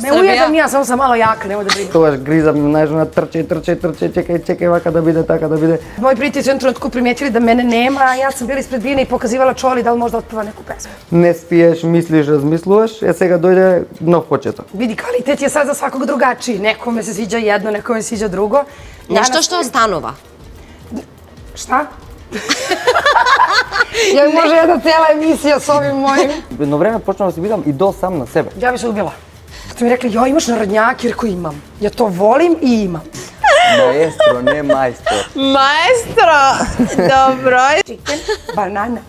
Не уједам ја, само сам мало јака, немој да бринеш. Тогаш гризам, знаеш, на трче, чекај вака да биде, така да биде. Мои пријатели се тренутку приметили да мене нема, а јас сум била испред бина и показивала Чоли дали може да отпева неку песма. Не спиеш, мислиш, размислуваш, сега дојде нов почеток. Види, квалитет е сад за сваког другачи. Некоме се свиѓа едно, некоме се свиѓа друго. Нешто што останува. Шта? Ја може една цела емисија со овим моим. Едно време почнав да се видам идол сам на себе. Ја би се убила. Като ми рекли, ја имаш народњаки, реко имам. Ја то волим и имам. Маестро, не мајстор. Маестро! Добро. Чикен, банана.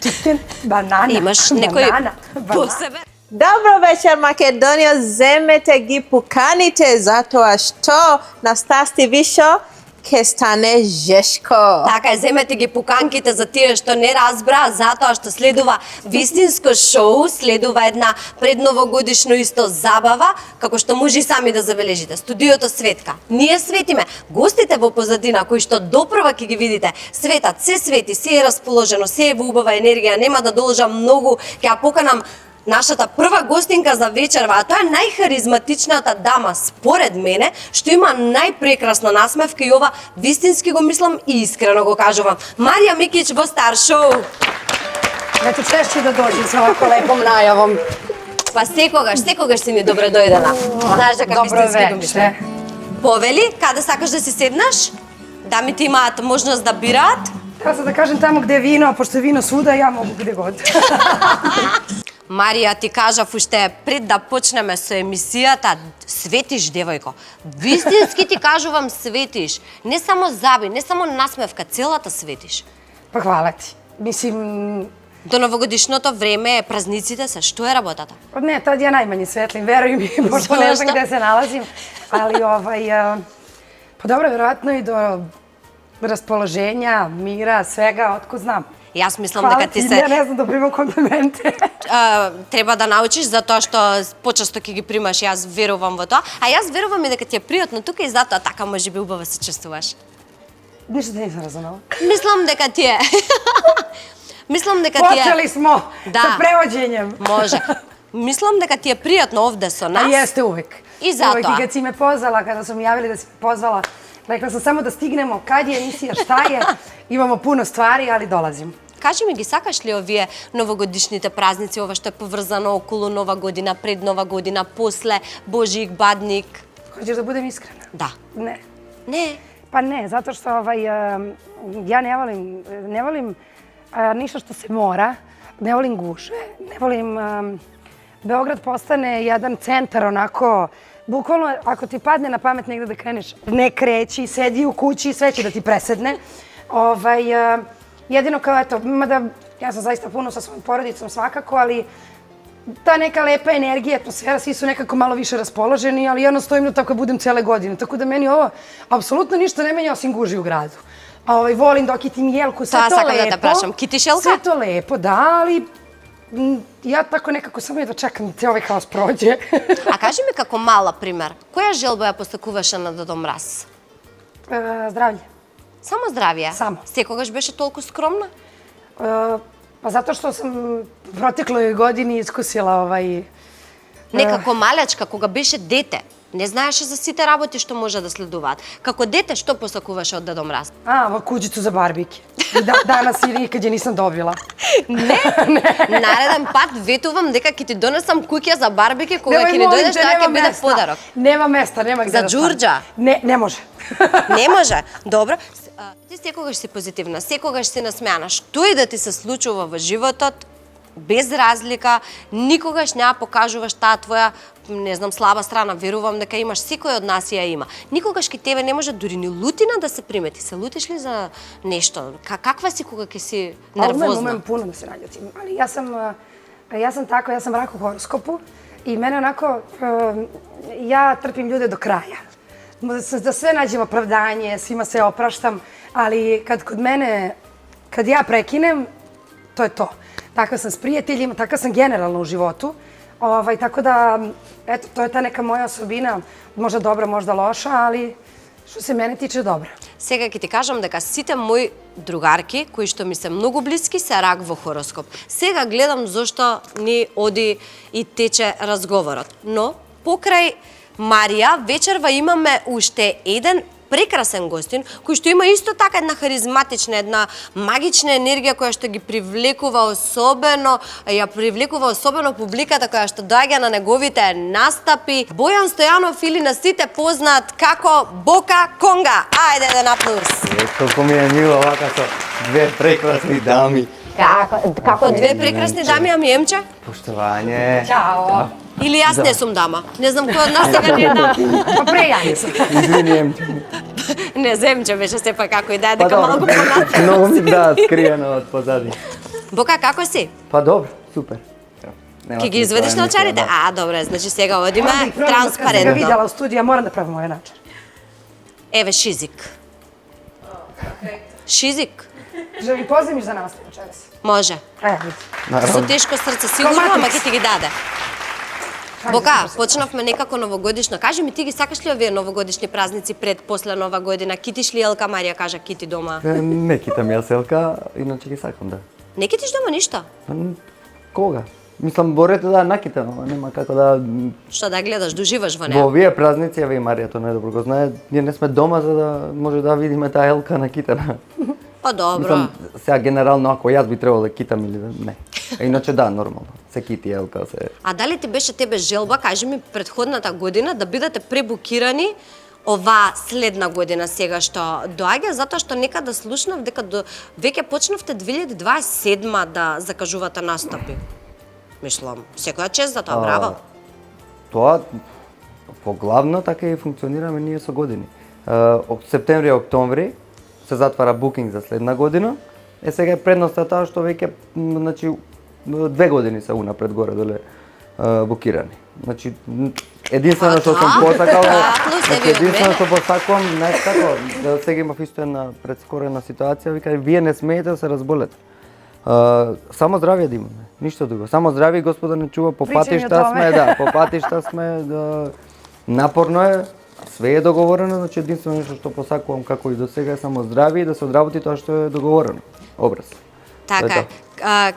Чикен, банана. Имаш некој посебен. Добро вечер, Македонија. Земете ги пуканите, затоа што на Стасти Вишо ке стане жешко. Така е, земете ги пуканките за тие што не разбра, затоа што следува вистинско шоу, следува една предновогодишно исто забава, како што може и сами да забележите. Студиото светка. Ние светиме, гостите во позадина кои што допрва ќе ги видите, светат, се свети, се е расположено, се е во убава енергија, нема да должам многу, ќе ја поканам нашата прва гостинка за вечерва, а тоа е најхаризматичната дама, според мене, што има најпрекрасна насмевка и ова вистински го мислам и искрено го кажувам. Марија Микич во Стар Шоу. Ето чешće да доđem sa ovako lepom najavom. Па секогаш си ни добре дојдена. Знаеш дека вистински го мислам. Повели, каде сакаш да си седнаш? Дамите имаат можност да бираат. Треба се да кажем тамо gde je vino, pošto je vino svuda, ja mogu gde god. Марија, ти кажав уште пред да почнеме со емисијата, светиш, девојко. Вистински ти кажувам, светиш. Не само заби, не само насмевка, целата светиш. Па хвала ти. Mislim, До новогодишното време, празниците се, што е работата? ne, tad ja najmanje svetlim, veruj mi, pošto ne znam gde se nalazim. Ali, pa dobro, verovatno i do raspoloženja, mira, svega, otkud znam. Јас мислам Hvala дека ти ti, се ja ne znam da primam komplimente. треба да научиш затоа што почесто ќе ги примаш, јас верувам во тоа, а јас верувам и дека ти е пријатно тука и затоа така можеби убаво се чувствуваш. Ništa te nisam razumela. Мислам дека ти е. Мислам дека ти е. Počeli smo Da. sa prevođenjem. Може. Мислам дека ти е пријатно овде со A нас. jeste uvek. I zato. Uvek, i kad si me pozvala, kada su mi javili da si me pozvala, rekla sam samo da stignemo kad je emisija, šta je, imamo puno stvari, ali dolazim. Кажи ми, ги сакаш ли овие новогодишните празници, ова што е поврзано околу Нова година, пред Нова година, после Божик, Бадник? Hoćeš da budem iskrena? Да. Ne. Не. Pa ne, zato što ja ne volim ništa što se mora, ne volim gužve, ne volim Beograd postane jedan centar onako, bukvalno ako ti padne na pamet negde da kreneš, ne kreći, sedi u kući i sve će da ti presedne. Jedino kao eto, mada ja sam zaista puno sa svojom porodicom svakako, ali ta neka lepa energija, atmosfera, svi su nekako malo više raspoloženi, ali ja nastojim da tako budem cele godine. Tako da meni ovo apsolutno ništa ne menja osim guži u gradu. Volim da okitim jelku, sve to сакам lepo. да те прашам. Китиш елка? Sve to lepo, da, ali ja tako nekako samo jedva čekam da te ovaj haos prođe. А кажи ми како мала пример, која желба ја постакуваше на Дедо Мраз? Zdravlje. Само здравје? Само. Секогаш беше толку скромна? Pa zato što sam u protekloj godini iskusila Некако малечка, кога беше дете, не знаеше за сите работи што може да следуваат. Како дете, што посакуваше од Дедо Мраз? Kuđicu za barbike. Danas ili nikad je nisam dobila. Не, нареден пат ветувам дека ќе ти донесам куќа за барбеке кога ќе ни дојдеш, тоа ќе биде подарок. Nema mesta, nema gde За da stavim. џурџа? Ne može. Не може. Добро. Ти секогаш си позитивна, секогаш си насмеана. Што и да ти се случува во животот, без разлика, никогаш не ја покажуваш таа твоја, не знам, слаба страна, верувам дека имаш, секој од нас ја има. Никогаш ке тебе не може дури ни лутина да се примети. Се лутиш ли за нешто? Каква си кога ќе си нервозна? Umem puno da se naljutim, ali ja sam tako, ja sam rak u horoskopu i mene onako, ja trpim ljude do kraja. Da sve nađem opravdanje, svima se opraštam, ali kad kod mene, kad ja prekinem, to je to. Takva sam s prijateljima, takva sam generalno u životu. Tako da, eto, to je ta neka moja osobina, možda dobra, možda loša, ali što se mene tiče dobra. Сега ќе ти кажам дека сите мои другарки, кои што ми се многу блиски, се рак во хороскоп. Сега гледам зошто ни оди и тече разговорот. Но, покрај Марија, вечерва имаме уште еден прекрасен гостин, кој што има исто така една харизматична, една магична енергија која што ги привлекува особено, публиката која што доаѓа на неговите настапи. Бојан Стојанов или на сите познат како Бока Конга. Ајде еден аплауз. Колку ми е мило вака со две прекрасни дами. Како две прекрасни дами, ами Емче? Поштовање. Чао. Или јас не сум дама. Не знам кој од нас сега не е дама. Па пре ја не сум. Извини, Емче. Не, Земче беше сепа како и да е, дека малку понатаму. Многу ми скриено од позади. Бока, како си? Па добро, супер. Ке ги изведеш на очарите? А, добре, значи сега одиме Кога се транспарентно. видела у студија, морам да правам овој начин. Еве шизик. Шизик? Že mi pozemiš za nastavu večeras? Може. Види. Со тешко срце сигурно, ама ќе ти ги даде. Бока, почнавме некако новогодишно. Кажи ми, ти ги сакаш ли овие новогодишни празници пред, после Нова година? Китиш ли Елка Марија, кажа кити дома? Не китам јас Елка, иначе ги сакам, да. Не китиш дома ништо? Кога? Мислам, борете да накитам, ама нема како да... Што да гледаш, да уживаш во Во неа? овие празници, еве и Марија тоа најдобро го знае, ние не сме дома за да може да видиме таа Елка накитана. Па добро. Мислам, сега генерално ако јас би требало да китам или да не. Иначе да, нормално. Се кити Елка, се... А дали ти беше тебе желба, кажи ми, предходната година да бидете пребукирани ова следна година сега што доаѓа, затоа што некада слушнав дека веќе почнавте 2027 да закажувате настапи. Мислам, секоја чест за тоа, браво. Тоа поглавно така и функционираме ние со години. Септември и октомври се затвара букинг за следна година. Сега е предноста тоа што веќе значи 2 години се унапред горе доле букирани. Значи единствено што сум посакал, единствено што посакувам, знаеш како, сега имав исто една предскорена ситуација, вика вие не смеете да се разболете. Само здравје да имаме, ништо друго. Само здравје Господа не чува, по патишта сме, да, по патишта сме, да, напорно е, све е договорено, значи единствено нешто што посакувам како и до сега е само здравје и да се одработи тоа што е договорено. Образ. Така е.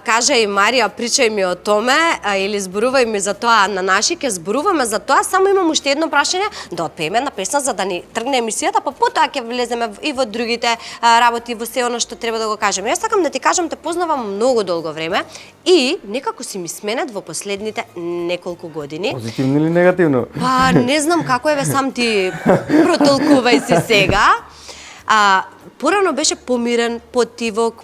Кажа и Марија, причај ми о томе, или зборувај ми за тоа на наши, ке зборуваме за тоа, само имам уште едно прашање, да отпееме една песна за да ни тргне емисијата, па потоа ќе влеземе и во другите работи, во се оно што треба да го кажеме. Јас сакам да ти кажам, те познавам многу долго време и некако си ми сменет во последните неколку години. Позитивно или негативно? Па, не знам како е, сам ти протолкувај си сега. Порано беше помирен, потивок,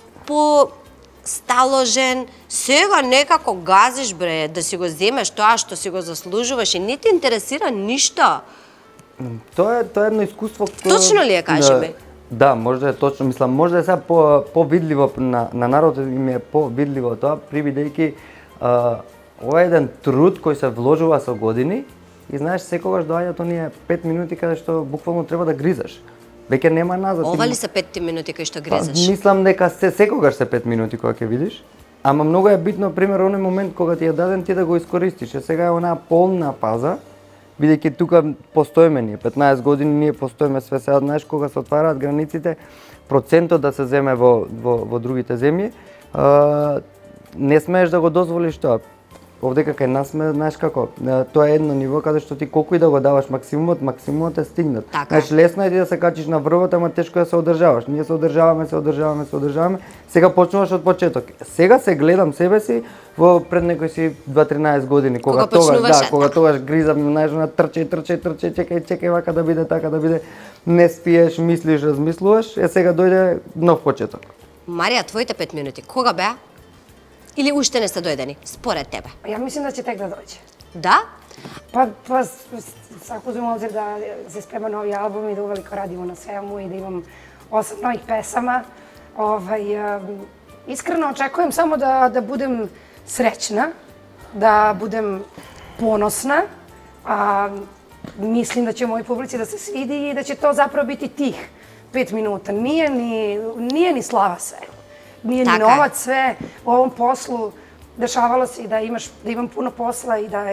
сталожен, сега некако газиш бре, да си го земеш тоа што си го заслужуваш и не те интересира ништо. Тоа е едно искуство кое... Точно ли е, кажи ми? Да, може да е точно, мислам, може да е сега повидливо на народот им е повидливо тоа, бидејќи ова е еден труд кој се вложува со години и знаеш секогаш доаѓаат оние 5 минути каде што буквално треба да гризаш. Веќе нема назад. Ова ли се 5 минути кај што гризеш? Мислам дека секогаш се 5 минути кога ќе видиш. Ама многу е битно, пример, оној момент кога ти е даден ти да го искористиш. Сега е онаа полна паза, бидејќи тука постоиме ние, 15 години ние постоиме, све сега знаеш кога се отвараат границите, процентот да се земе во другите земји, не смееш да го дозволиш тоа. Овдека кај нас сме, знаеш како, тоа е едно ниво каде што ти колку и да го даваш максимумот е стигнат. Знаеш, лесно е ти да се качиш на врвот, ама тешко е да се одржаваш. Ние се одржаваме, сега почнуваш од почеток. Сега се гледам себе си пред некои си 2-13 години, кога тогаш гризам, знаеш, на трчај, чекај вака да биде, така да биде, не спиеш, мислиш, размислуваш, сега дојде нов почеток. Марија, твоите 5 минути, кога беа? Или уште не се дојдени, според тебе? Ја мислим да ќе тек да дојде. Да? Па ако uzmem obzir da se sprema novi album i da uveliko radimo na svemu i da imam 8 novih pesama, iskreno očekujem samo da budem srećna, da budem ponosna, a mislim da će mojoj publici da se svidi i da će to zapravo biti tih 5 minuta. Nije ni slava sve. Nije ni novac sve. U ovom poslu dešavalo se i da imam puno posla i da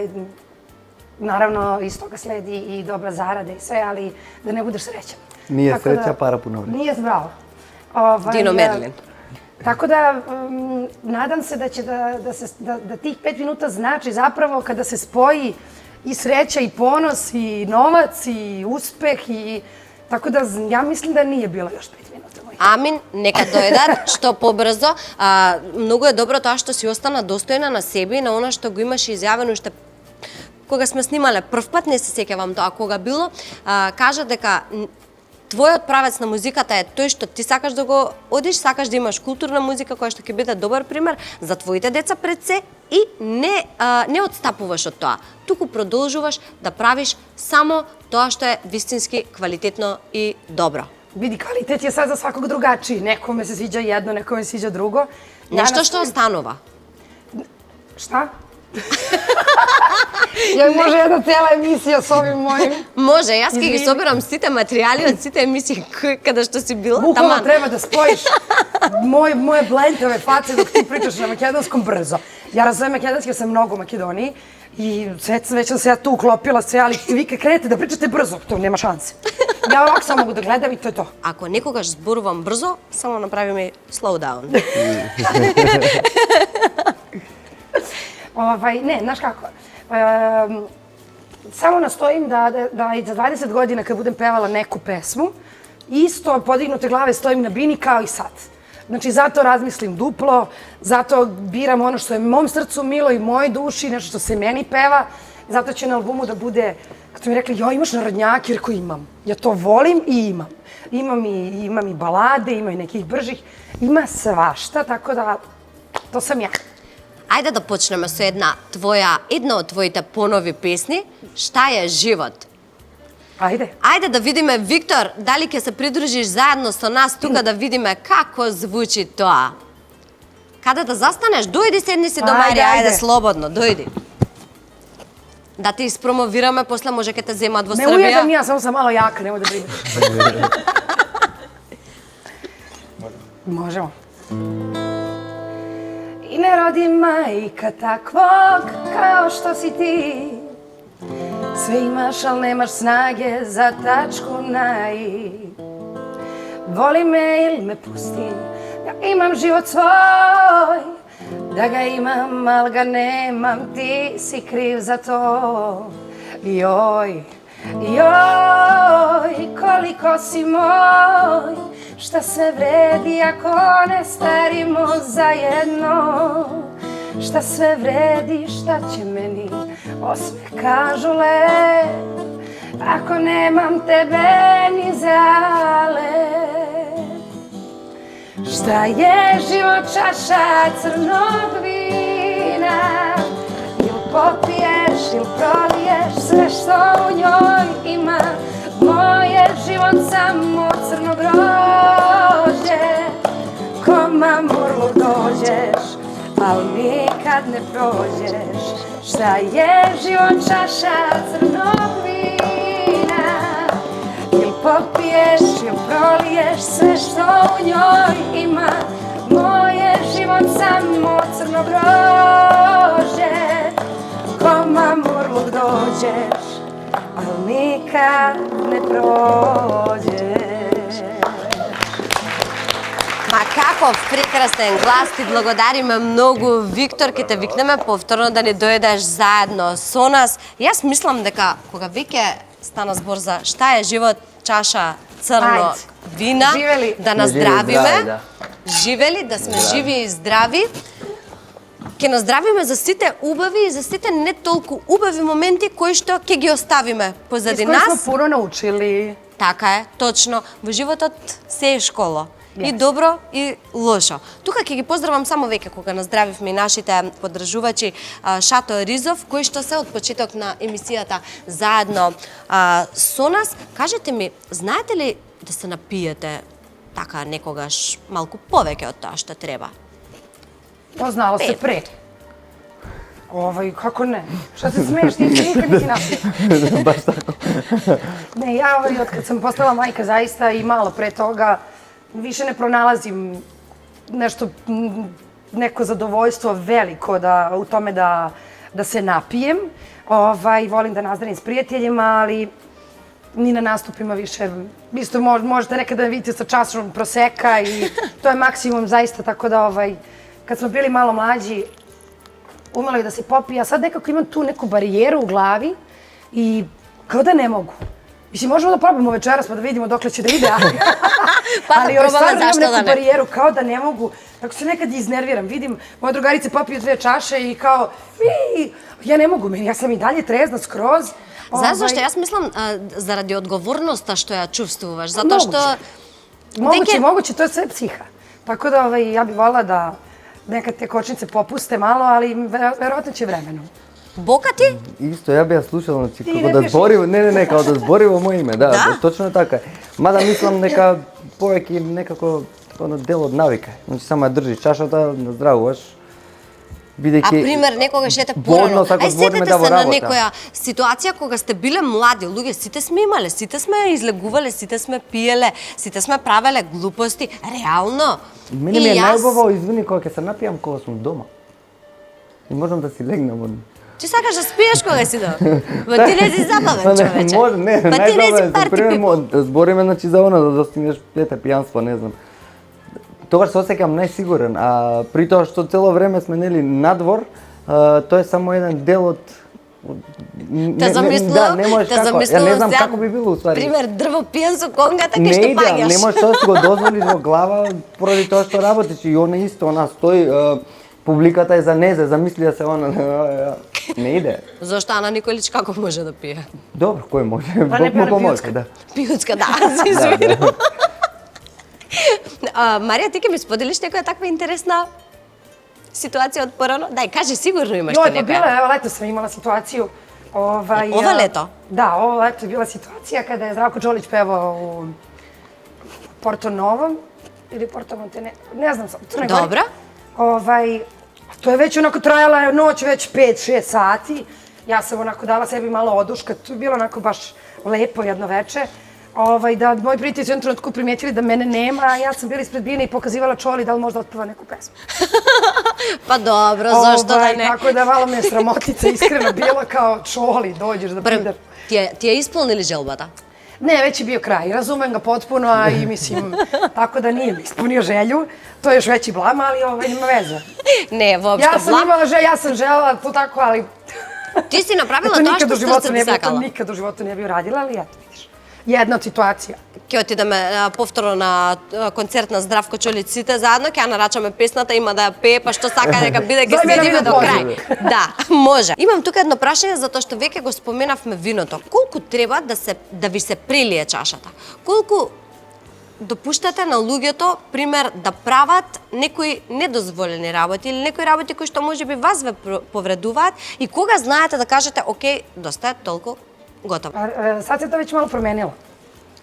naravno iz toga sledi i dobra zarada i sve, ali da ne budeš srećan. Nije sreća, para puno vremena. Nije, bravo. Dino Merlin. Tako da, nadam se da će da tih 5 minuta znači zapravo kada se spoji i sreća i ponos i novac i uspeh i tako da ja mislim da nije bilo još 5 minuta moj. Амин, нека дојдат што побрзо. Многу е добро тоа што си остана достојна на себе и на она што го имаш изјавено уште кога сме снимале прв пат, не се сеќавам тоа кога било, кажа дека твојот правец на музиката е тој што ти сакаш да го одиш, сакаш да имаш културна музика која што ќе биде добар пример за твоите деца пред се и не отстапуваш од тоа. Туку продолжуваш да правиш само тоа што е вистински квалитетно и добро. Vidi, kvalitet je sad za svakog drugačiji. Nekome se sviđa jedno, nekome se sviđa drugo. Нешто што останува. Šta? Може една цела емисија со овим моим. Може, јас ќе ги соберам сите материјали од сите емисии каде што си била. Буквално треба да споиш моje блентове фаце док ти причаш на македонском брзо. Ја разумем македонски, сам многу у Македонiji i već sam se ja tu uklopila sve, ali vi kad krenete da pričate brzo, to nema šanse. Ja ovako samo mogu da gledam i to je to. Ако некогаш зборувам брзо, само направи ми slow down. Ne, znaš kako, samo nastojim da i za 20 godina kad budem pevala neku pesmu, isto podignute glave stojim na bini kao i sad. Znači, zato razmislim duplo, zato biram ono što je mom srcu milo i mojoj duši, nešto što se meni peva. Zato će na albumu da bude, kad su mi rekli, joj, imaš narodnjake, rekao imam. Ja to volim i imam. Imam i balade, ima i nekih bržih, ima svašta, tako da to sam ja. Ајде да почнеме со една од твоите понови песни, Шта е живот? Ајде. Ајде да видиме, Виктор, дали ќе се придружиш заедно со нас тука да видиме како звучи тоа. Каде да застанеш? Дојди, седни си до Марија, ајде слободно, дојди. Да ти испромовираме, после може ќе те земат во Србија. Не уједам ја, само сам мало јака, немој да бринеш. Можемо. I ne rodi majka takvog kao što si ti. Sve imaš, al nemaš snage za tačku na i. Voli me ili me pusti, ja imam život svoj. Da ga imam, al ga nemam, ti si kriv za to. Joj, joj, koliko si moj. Šta sve vredi ako ne starimo zajedno? Šta sve vredi, šta će meni osmeh kažu lep? Ako nemam tebe ni zalet. Šta je život čaša crnog vina? Il popiješ, il proliješ sve što u njoj ima. Moj je život samo crno grožđe. Ko mamurluk dođeš, al nikad ne prođeš. Šta je život čaša crnog vina? Il popiješ, il proliješ sve što u njoj ima. Moj je život samo crno grožđe. Ko mamurluk dođeš, al nikad ne prođe. Ма каков прекрасен глас, ти благодариме многу. Виктор, ќе те викнеме повторно да ни дојдеш заедно со нас. Јас мислам дека кога веќе стана збор за шта е живот, чаша црно вина, да наздравиме, живели, да сме живи и здрави. Ќе наздравиме за сите убави и за сите не толку убави моменти кои што ќе ги оставиме позади нас. Из кои сме пуно научили. Така е, точно. Во животот се е школа. И добро, и лошо. Тука ќе ги поздравам само веќе кога наздравивме и нашите поддржувачи Шато Ризов, кои што се од почеток на емисијата заедно со нас. Кажете ми, знаете ли да се напиете така некогаш малку повеќе од тоа што треба? To znalo se pre. Kako ne? Šta se smeješ, ti nikad nisi napio. Baš tako. Ne, ja od kad sam postala majka zaista i malo pre toga više ne pronalazim nešto, neko zadovoljstvo veliko u tome da se napijem. Volim da nazdravim s prijateljima, ali ni na nastupima više. Isto možete nekada vidite sa čašom proseka i to je maksimum zaista, tako da kad smo bili malo mlađi, umelo je da se popije, a sad nekako imam tu neku barijeru u glavi I kao da ne mogu. Mislim, možemo da probamo večeras pa da vidimo dokle će da ide, Pa da probamo, zašto da neku ne? barijeru, kao da ne mogu. Tako se nekad iznerviram, vidim moje drugarice popiju 2 čaše i kao, ja ne mogu, ja sam i dalje trezna skroz. Знаеш зашто? Јас мислам заради одговорноста што ја чувствуваш, затоа што Moguće, to je sve psiha. Tako da ja bih volila da nekad te kočnice popuste malo, ali verovatno će vremenom. Бока ти? Исто, ја би ја слушала, значи, Ти како не да пишеш. збори, не, како да збори во моје име, да, точно така. Мада мислам нека повеќе некако дел од навика. Значи само ја држи чашата, наздравуваш. А пример, некогаш ете Бодно, порано. ако збориме Сетете да во се на работа. некоја ситуација кога сте биле млади луѓе, сите сме имале, сите сме излегувале, сите сме пиеле, сите сме правеле глупости, реално. Мене ми е најубаво, извини, кога ќе се напијам кога сум дома. И можам да си легнам од... Ти сакаш да спиеш кога си дома? Ма ти не си забавен, човече. Може, не, Па ти не си најзабавен, парти пример, пипо. да збориме, значи, за она, да достигнеш пијанство, не знам. Тогаш се осеќам најсигурен, а при тоа што цело време сме нели надвор, тоа е само еден дел од Те замислувам, не можеш како. Ја не знам како би било уствари. Пример, дрво пиен со конгата Не кај што иде, паѓаш. не можеш тоа да си го дозволиш во глава поради тоа што работиш и она исто, она стои, публиката е за незе, замисли да се она, не иде. Зошто Ана Николич како може да пие? Добро, кој може? Па не Бог му пие поможе, пијуцка. да. Пијуцка, да, се извинувам. Марија, ти ќе ми споделиш некоја таква интересна ситуација од порано? Дај, кажи, сигурно имаш Joj, некоја. pa bila je, evo leto sam imala situaciju. Ova leto? Da, ovo leto je bila situacija kada je Zdravko Čolić pevao u Porto Novom ili Porto Montenegro, ne znam sam, Crnoj Gori. Dobra. To je već onako trajala noć, već 5-6 sati. Ja sam onako dala sebi malo oduška, to je bilo onako baš lepo jedno veče. Da moji prijatelji su jednom trenutku primijetili da mene nema, a ja sam bila ispred bine i pokazivala Čoli da li možda otpeva neku pesmu. Pa dobro, zašto da ne? Tako da malo me je sramotica iskreno bila kao Čoli, dođeš da prideš. Ti je исполнили желбата? Ne, već je bio kraj, razumem ga potpuno, a i mislim, tako da nije mi ispunio želju. To je još veći blam, ali nema veze. Не, воопшто Ja sam блам. imala želju, ja sam želela to tako, ali... Ти си направила To тоа nikad што u životu срцето ne ти bi, to сакала. nikad u životu ne bi uradila, ali eto, vidiš. Jedna od situacija. Ќе отидеме повторно на концерт на Здравко Чолич сите заедно, ќе ја нарачаме песната, има да ја пее, па што сака дека биде, ќе Зај мене следиме ми до може. крај. Да, може. Имам тука едно прашање затоа што веќе го споменавме виното. Колку треба да ви се прелие чашата? Колку допуштате на луѓето, пример, да прават некои недозволени работи или некои работи кои што можеби вас ве повредуваат и кога знаете да кажете, окей, доста е толку, готово. Sad se to već malo promenilo,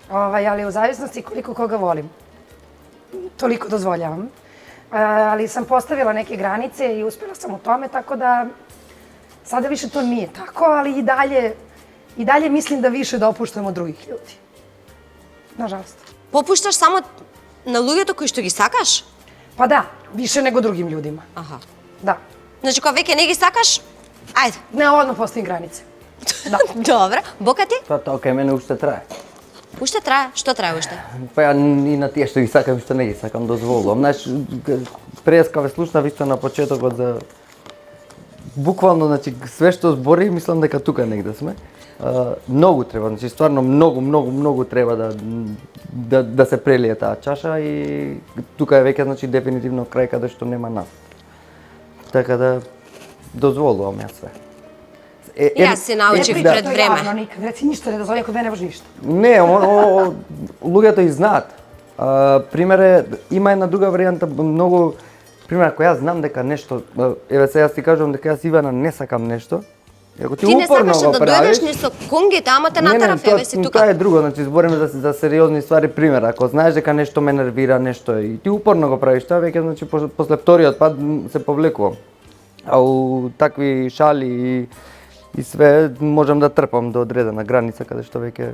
ali u zavisnosti koliko koga volim, toliko dozvoljavam. Ali sam postavila neke granice i uspjela sam u tome, tako da sada više to nije tako, ali i dalje mislim da više dopuštam od drugih ljudi. Nažalost. Popuštаш само на луѓето кои што ги сакаш? Pa da, više nego drugim ljudima. Аха. Da. Значи, кога веќе не ги сакаш, ајде. Ne, odmah postavim granice. Da. Добре. Бока ти? Тоа кај мене уште трае. Уште трае? Што трае уште? Па ја и на тие што ги сакам, што не ги сакам, дозволувам. Знаеш, преска ве слушнав исто на почетокот за... Буквално, значи, све што збори, мислам дека тука негде сме. Многу треба, значи, стварно многу треба да се прелие таа чаша и тука е веќе, значи, дефинитивно крај каде што нема нас. Така да, дозволувам ја све. Јас се научих Ne пред pričaj to време. javno nikad, reci ništa ne dozvoljam, kod mene ne može ništa. Не, луѓето и знаат. Пример е, има една друга варијанта, многу, пример, ако јас знам дека нешто, еве сега јас ти кажувам дека јас Ивана не сакам нешто, и ако ти Ти не упорно сакаше го да правиш... дојдеш ни со конгите, ама те натарав, еве си тоа тука. е друго, значи збориме за сериозни ствари, пример, ако знаеш дека нешто ме нервира, нешто и ти упорно го правиш тоа, веќе значи после вториот пат се повлекувам. А у такви шали и све можам да трпам до одредена граница каде што веќе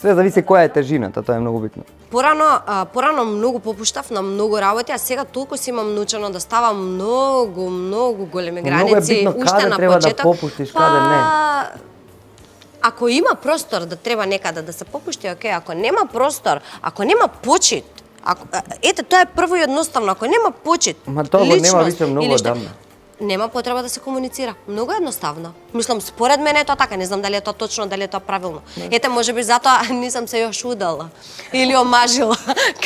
све зависи која е тежината, тоа е многу битно. Порано многу попуштав на многу работи, а сега толку си имам научено да ставам многу големи Многу е граници битно уште каде на треба да почеток. попуштиш, каде не. Ако има простор да треба некаде да се попушти, окей, ако нема простор, ако нема почит, ете тоа е прво и едноставно, ако нема почит, Ма тоа го нема личност више многу или што- одамна. нема потреба да се комуницира. Многу едноставно. Мислам, според мене е тоа така, не знам дали е тоа точно, дали е тоа правилно. Ете, можеби затоа нисам се још удала или омажила.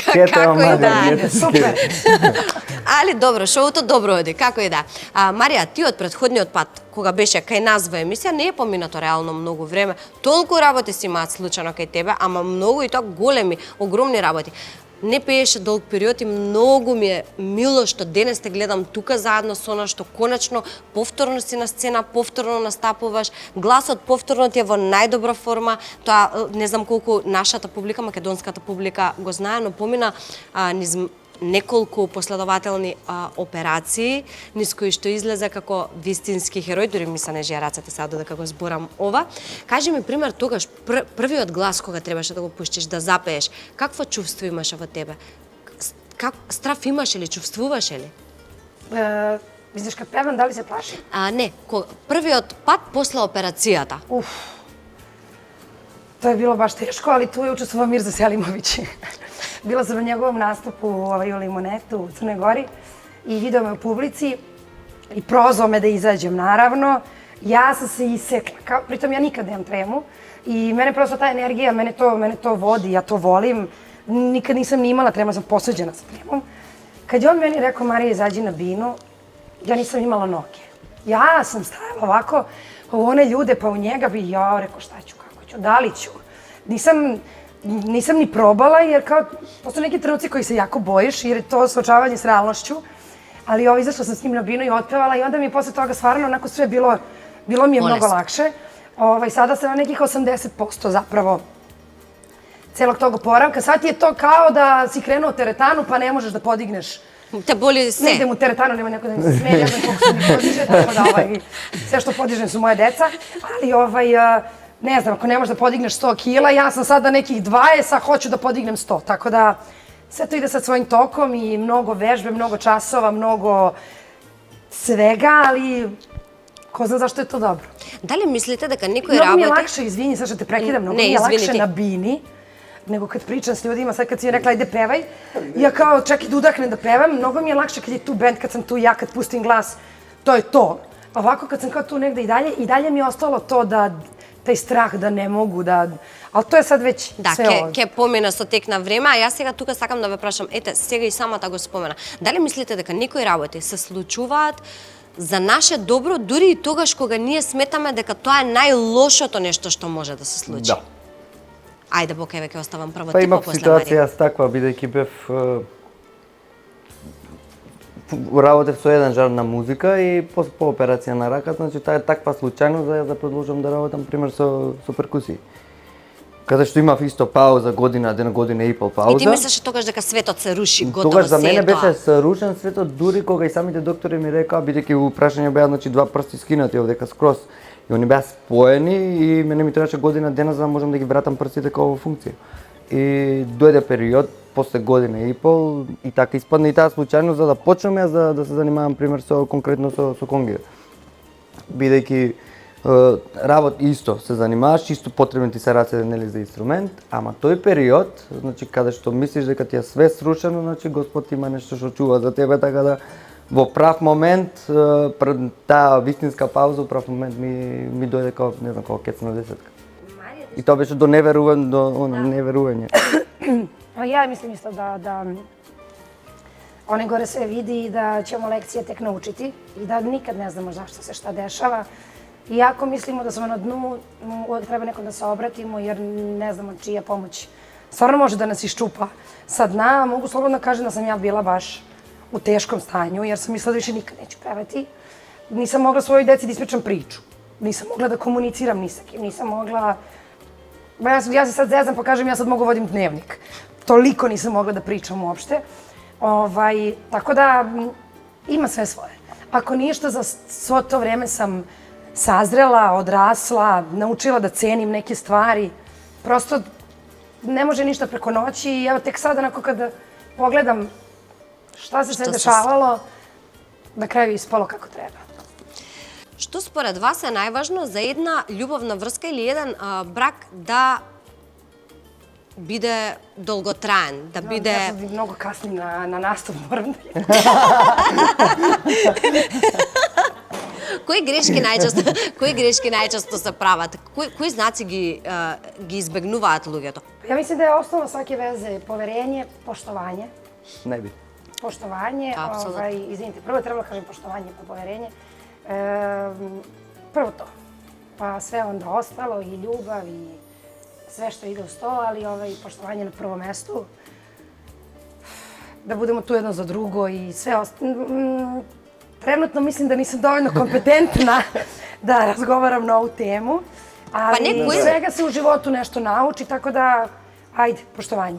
Како и да е. Супер. Али добро, шоуто добро оди, како и да. Марија, ти од претходниот пат, кога беше кај нас во емисија, не е поминато реално многу време. Толку работи си имаат случајно кај тебе, ама многу и тоа големи, огромни работи. Не пееше долг период и многу ми е мило што денес те гледам тука заедно со нас, што конечно повторно си на сцена, повторно настапуваш, гласот повторно ти е во најдобра форма. Тоа не знам колку нашата публика, македонската публика го знае, но помина низ неколку последователни операции, низ кои што излезе како вистински херој, дури ми се нежија рацете сега додека го зборам ова. Кажи ми пример тогаш, првиот глас кога требаше да го пуштиш, да запееш, какво чувство имаше во тебе? Страф имаш или чувствуваше ли? Мислиш, кад певам, дали се плаши? Не, првиот пат после операцијата. Тоа е било баш тешко, али tu je učestvovao Mirza Selimović. Bila sam na njegovom nastupu u Limonetu u Crnoj Gori i video me u publici i prozvao me da izađem, naravno. Ja sam se isekla, pritom ja nikad nemam tremu i mene prosto ta energija, mene to vodi, ja to volim. Nikad nisam ni imala tremu, sam posuđena sa tremom. Kad je on meni rekao, Marija, izađi na binu, ja nisam imala noge. Ja sam stajala ovako, u one ljude, pa u njega bi ja rekao šta ću, kako ću, da li ću. Nisam ni probala, jer kao, postoje neki trenuci koji se jako bojiš, jer je to suočavanje s realnošću. Ali izašla sam s njim na binu i otpevala i onda mi je posle toga stvarno onako sve bilo mi je mnogo lakše. Sada sam na nekih 80% zapravo celog tog oporavka. Sad ti je to kao da si krenuo u teretanu pa ne možeš da podigneš. Te boli sve. Ne idem u teretanu, nema neko da mi se smeje, ja znam koliko se mi podiže, tako da sve što podižem su moje deca. Ali ne znam, ako ne možeš da podigneš 100 kila, ja sam sada nekih 20, a hoću da podignem 100. Tako da sve to ide sad svojim tokom i mnogo vežbe, mnogo časova, mnogo svega, ali ko zna zašto je to dobro. Da li mislite da kad niko Mnogo mi je работи... lakše, izvini, sad što te prekidam, mnogo mi je lakše na bini nego kad pričam s ljudima, sad kad si mi rekla ajde pevaj, ja kao čekaj da udahnem da pevam, mnogo mi je lakše kad je tu bend, kad sam tu ja, kad pustim glas, to je to. Ovako kad sam kao tu negde i dalje mi je ostalo to da taj strah da ne mogu da... Ali to je sad već sve ovo. Да, ке помина со тек на време, а јас сега тука сакам да ве прашам, ете, сега и самата го спомена. Дали мислите дека некои работи се случуваат за наше добро, дури и тогаш кога ние сметаме дека тоа е најлошото нешто што може да се случи? Да. Ајде, Бока, еве ќе оставам прво Па ти, имав после ситуација с таква, бидејќи бев работев со еден жар на музика и по операција на раката, значи таа е таква случајност да ја да продолжам да работам пример со перкусии. Каде што имав исто пауза, година и пол пауза. И ти мислеше тогаш дека светот се руши, готово тогаш за се е мене тоа? беше срушен светот, дури кога и самите доктори ми рекаа, бидејќи прашање беа, значи, два прсти скинати овдека скроз, и они беа споени и мене ми требаше година дена за да можам да ги вратам прстите како во функција. И дојде период, после година и пол, и така испадна и таа случајност за да почнам јас да се занимавам, пример, конкретно со конгија. Бидејќи работ исто се занимаваш, исто потребни ти се раце нели за инструмент, ама тој период, значи каде што мислиш дека ти е све срушено, значи Господ има нешто што чува за тебе, така да во прав момент таа вистинска пауза, во прав момент ми дојде како не знам, како кецна десетка. И тоа беше до неверување. Ja mislim isto da one gore sve vidi i da ćemo lekcije tek naučiti i da nikad ne znamo zašto se šta dešava. Iako mislimo da smo na dnu, uvek treba nekom da se obratimo jer ne znamo čija pomoć stvarno može da nas iščupa sa dna. Mogu slobodno kažem da sam ja bila baš u teškom stanju jer sam mislila da više nikad neću pevati. Nisam mogla svojoj deci da ispričam priču. Nisam mogla da komuniciram ni sa kim, nisam mogla... Ja se sad zezam pa kažem ja sad mogu vodim dnevnik. Toliko nisam mogla da pričam uopšte. Tako da ima sve svoje. Ako ništa, za svo to vreme sam sazrela, odrasla, naučila da cenim neke stvari. Prosto ne može ništa preko noći i evo tek sad onako kada pogledam šta se sve dešavalo, na kraju ispalo kako treba. Што според вас е најважно за една љубовна врска или еден брак да биде долготраен, да биде... Ja sad mnogo kasnim na nastav, moram da Кои грешки најчесто се прават? Кои знаци ги избегнуваат луѓето? Ја мислам да е основа сваке везе поверење, поштовање. Најбитно. Поштовање, Апсолутно. извините, прво треба да кажем поштовање па поверење. Прво то. Па све онда остало, и љубав, и све што иде uz to, ali poštovanje na prvo mesto. Da budemo tu jedno za drugo i sve ostalo. Trenutno mislim da nisam dovoljno kompetentna da razgovaram na ovu temu, ali svega se u životu nešto nauči, tako da, ajde, poštovanje.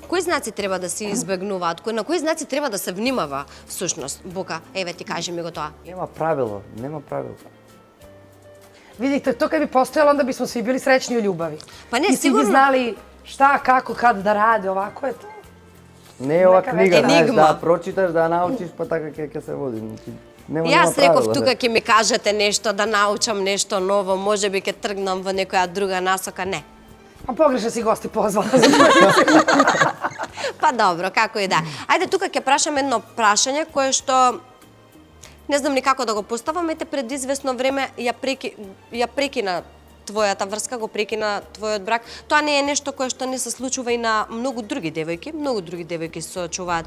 Кои знаци треба да се избегнуваат? На кои знаци треба да се внимава всушност? Бока, еве ти кажи ми го тоа. Нема правило. Vidite, to kad bi postojalo, onda bismo svi bili srećni u ljubavi. Pa ne, I svi sigurno. bi znali šta, kako, kad da rade, ovako je to. Не е ова книга, знаеш, Енигма. да прочиташ, да научиш, па така ќе се води. Јас реков тука ќе ми кажете нешто, да научам нешто ново, можеби ќе тргнам во некоја друга насока, не. A pogrešno si gosti pozvala. Па добро, како и да. Ајде тука ќе прашам едно прашање кое што не знам ни како да го поставам, ете пред известно време ја прекина твојата врска, го прекина твојот брак. Тоа не е нешто кое што не се случува и на многу други девојки. Многу други девојки се соочуваат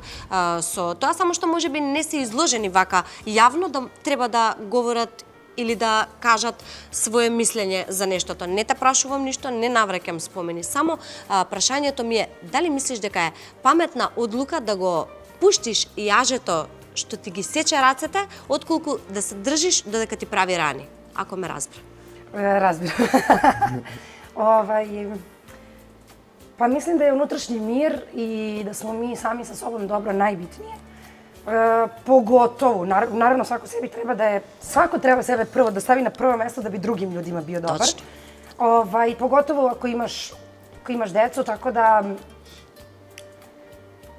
со тоа, само што можеби не се изложени вака јавно да треба да говорат или да кажат свое мислење за нештото. Не те прашувам ништо, не навраќам спомени. Само прашањето ми е, дали мислиш дека е паметна одлука да го пуштиш јажето што ти ги сече рацете, отколку да се држиш додека ти прави рани, ако ме разбра. Разбирам. Pa mislim da je unutrašnji mir i da smo mi sami sa sobom dobro najbitnije. Pogotovo, naravno svako sebi treba da je, svako treba sebe prvo da stavi na prvo mesto da bi drugim ljudima bio dobar. Točno. Pogotovo ako imaš decu, tako da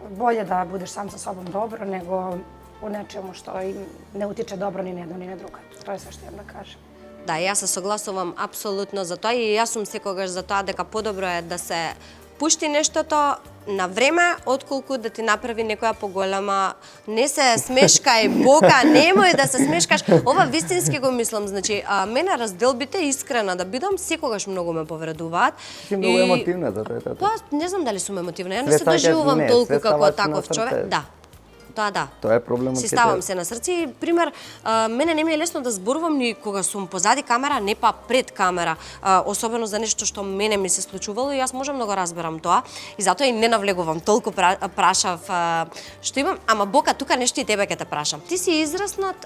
bolje da budeš sam sa sobom dobro nego u nečemu što im ne utiče dobro ni na jedno ni na drugo. To je sve što imam da kažem. Да, јас се согласувам апсолутно за тоа и јас сум секогаш за тоа дека подобро е да се пушти нештото на време, отколку да ти направи некоја поголема. Не се смешкај, Бока, немој да се смешкаш. Ова вистински го мислам, значи, мене разделбите, искрена да бидам, секогаш многу ме повредуваат. Си многу емотивна, затоа е тоа. Па, не знам дали сум емотивна, ја не се доживувам толку како таков човек. Да. Тоа да. Тоа е проблемот. Си ставам се на срце и, пример, мене не ми е лесно да зборувам ни кога сум позади камера, не па пред камера, особено за нешто што мене ми се случувало и јас можам да го разберам тоа и затоа и не навлегувам, толку прашав што имам, ама Бока, тука нешто и тебе ќе те прашам. Ти си израснат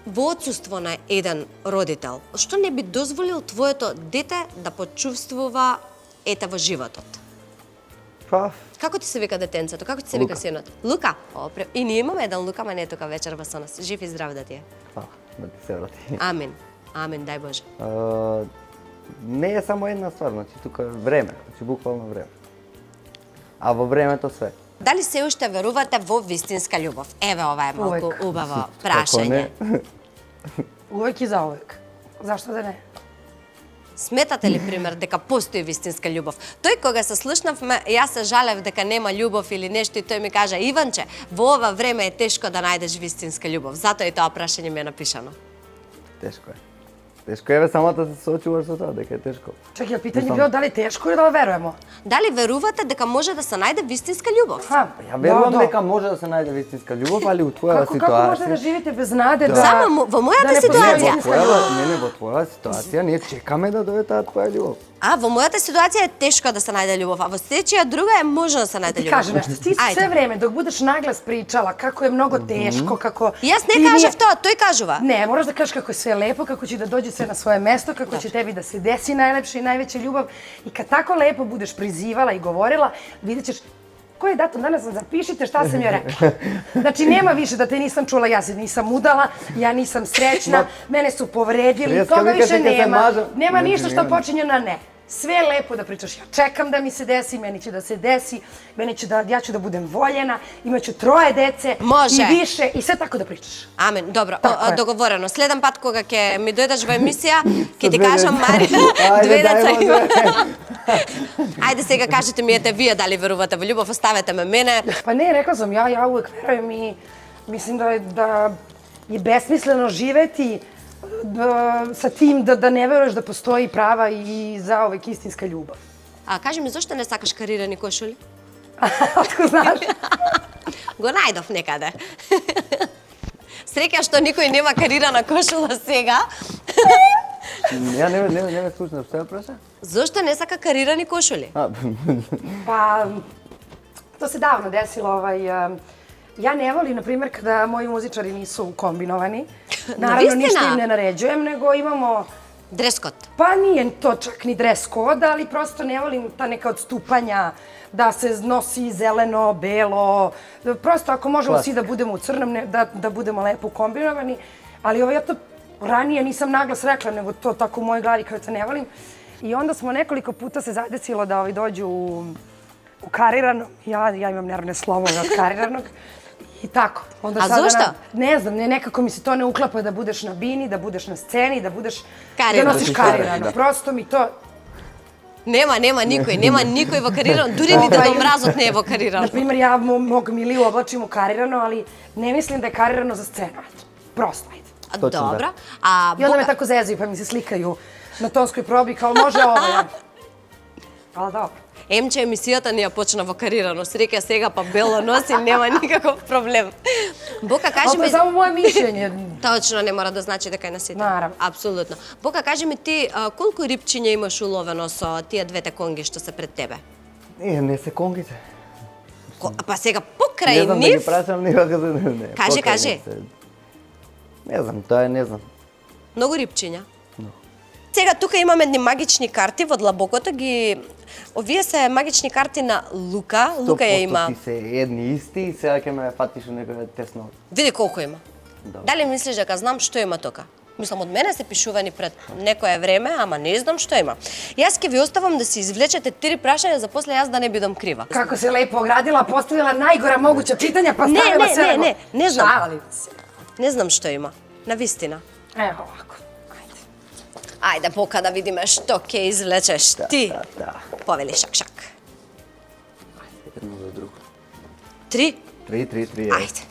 во отсуство на еден родител. Што не би дозволил твоето дете да почувствува во животот? Па, Како ти се вика детенцето? Како ти се вика синот? Лука. И ние имаме еден Лука, ма не е тука вечерва со нас. Жив и здрав да ти е. да ти се врати. Амин. Амин, дај Боже. Не е само една ствар, значи тука време, значи буквално време. А во времето све. Дали се уште верувате во вистинска љубов? Еве, ова е малку убаво прашање. Uvek i zauvek. Zašto da ne? Сметате ли, пример, дека постои вистинска љубов? Тој кога се слушнавме, јас се жалев дека нема љубов или нешто и тој ми кажа: Иванче, во ова време е тешко да најдеш вистинска љубов. Затоа и тоа прашање ми е напишано. Тешко е. Тешко е, самата се соочуваш со тоа, дека е тешко. Čekaj, pitanje bilo da li je teško ili da verujemo? Дали верувате дека може да се најде вистинска љубов? Ја верувам дека може да се најде вистинска љубов, али у твоја Kako ситуација... možete da živite bez nade da... Само во мојата не ситуација. Во твоја ситуација ние чекаме да дојде таа твоја љубов. А, во мојата ситуација е тешко да се најде љубов, а во сечија друга е можно да се најде Ti љубов. kažem nešto, ti sve vreme dok budeš naglas pričala kako je mnogo teško, kako... Јас не ti кажав nije- тоа, тој кажува. Ne, moraš da kažeš kako je sve lepo, kako će da dođe sve na svoje mesto, kako će tebi da se desi najlepša i najveća ljubav. I kad tako lepo budeš prizivala i govorila, vidjet ćeš koji je datum danas, zapišite šta sam joj rekla. Znači, nema više da te nisam čula, ja se nisam udala, ja nisam srećna, mene su povredili, Freska, toga vi kad više se nema. maža- Nema Znači, ništa što nema. počinje na ne. Sve je lepo da pričaš, ja čekam da mi se desi, meni će da se desi, ja ću da budem voljena, imaću 3 dece Može. i više i sve tako da pričaš. Амен, добро, Така е. договорено. Следен пат кога ќе ми дојдеш во емисија, ќе ти две кажам, деца. Мари, Ајде, 2 деца дај, има. Ајде сега кажете ми, ете вие дали верувате во љубов, оставете ме мене. Pa ne, rekla sam, ja uvek verujem i mislim da je besmisleno živeti sa tim da ne veruješ da postoji prava i zauvek istinska ljubav. А кажи ми, зошто не сакаш карирани кошули? Otko znaš? Го најдов некаде. Среќа што никој нема карирана кошула сега. Ја не ме слушнав, што ја праша? Зошто не сака карирани кошули? Pa, to se davno desilo. Ja ne volim, na primjer, kada moji muzičari nisu kombinovani. Naravno, ništa im ne naređujem, nego imamo... Dreskot. Pa nije to čak ni dress code, ali prosto ne volim ta neka odstupanja da se nosi zeleno, belo. Prosto ako možemo svi da budemo u crnom, da budemo lepo kombinovani. Ali ja to ranije nisam naglas rekla, nego to tako u mojoj glavi kao to ne volim. I onda smo nekoliko puta se zadesilo da dođu u karirano. Ja imam nervne slomove od kariranog. I tako. Onda A zašto? Ne znam, nekako mi se to ne uklapa da budeš na bini, da budeš na sceni, da budeš... Karirano. Da nosiš karirano. Prosto mi to... Нема никој во карирано, дури ни Дедо Мразот не е во карирано. Например, ja mog Miliju oblačim u karirano, ali ne mislim da je karirano za scenu. Prosto, ajde. Добро. I onda me tako zezaju pa mi se slikaju na tonskoj probi kao može ovo, ja. Ali dobro. Емче емисијата ни ја почна во карирано, среќа сега па бело носи, нема никаков проблем. Бока, кажи Ali to ми... je samo moje mišljenje. Точно, не мора да значи дека е на сите. Наравно. Апсолутно. Бока, кажи ми ти, колку рипчиња имаш уловено со тие двете конги што се пред тебе? Не се конгите. Па сега покрај Не знам да нив... ги прашам никога за не. Кажи, покрај кажи. нив се- Не знам, тоа не знам. Многу рипчиња. Сега тука имаме едни магични карти во длабокото ги овие се магични карти на Лука. Лука ја има. Ти се едни исти и сега ќе ме фатиш у некоја тесно. Види колку има. Добро. Дали мислиш дека знам што има тука? Мислам, од мене се пишувани пред некое време, ама не знам што има. Јас ќе ви оставам да си извлечете 3 прашања за после јас да не бидам крива. Kako se lepo ogradila, postavila najgora moguća pitanja, pa stavila sve na... не знам. Šalim se. Не знам што има. На вистина. Evo ovako. Ajde. Ајде, Бока, да видиме што ќе извлечеш ти. Да. Повели шак. Едно за друго. 3? 3, Ајде.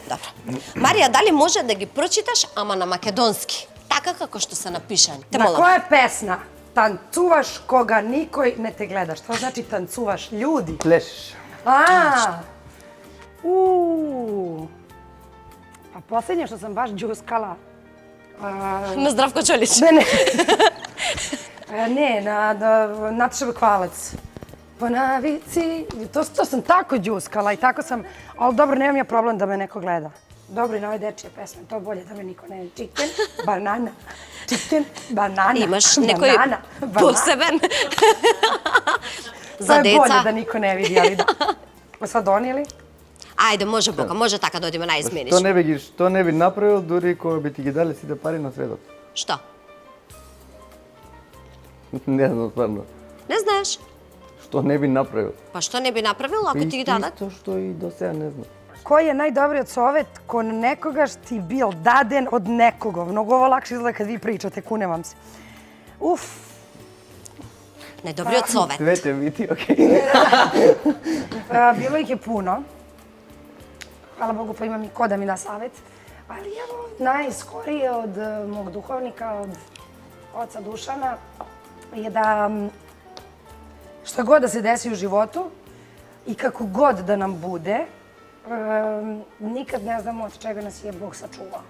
Добро. Марија, дали може да ги прочиташ, ама на македонски? Така како што се напишани. Те Na молам. koja je pesna? Tancuvaš koga nikoj ne te gleda. Što znači tancuvaš? Ljudi. Плешиш. Pa posljednje što sam baš džuskala... На Здравко Чолич. Ne, na Nataša Bekvalac. Po navici, to sam tako džuskala i tako sam, ali dobro, nemam ja problem da me neko gleda. Dobro, i na ove dečije pesme, to bolje da me niko ne... Chicken, banana, chicken, banana, Имаш некој banana, посебен To за je bolje da деца. niko ne vidi, ali da. Pa sad donijeli? Ајде, може Бока, може така да одиме наизмениш. Што не би направил дури кога би ти ги дали сите пари на светот? Што? Не знам стварно. Не знаеш? Што не би направил? Па што не би направил ако ти ги дадат? Исто што и до сега не знам. Koji je najdobriji sovet kod nekoga što ti bil daden od nekoga? Mnogo ovo lakše izgleda kad vi pričate, kunem vam se. Uf, Најдобриот совет. Двете вити, окей. bilo ih je puno. Hvala Bogu, pa imam i ko da mi da savjet. Ali evo, najskorije od mog duhovnika, od oca Dušana, je da šta god da se desi u životu i kako god da nam bude, nikad ne znamo od čega nas je Bog sačuvao.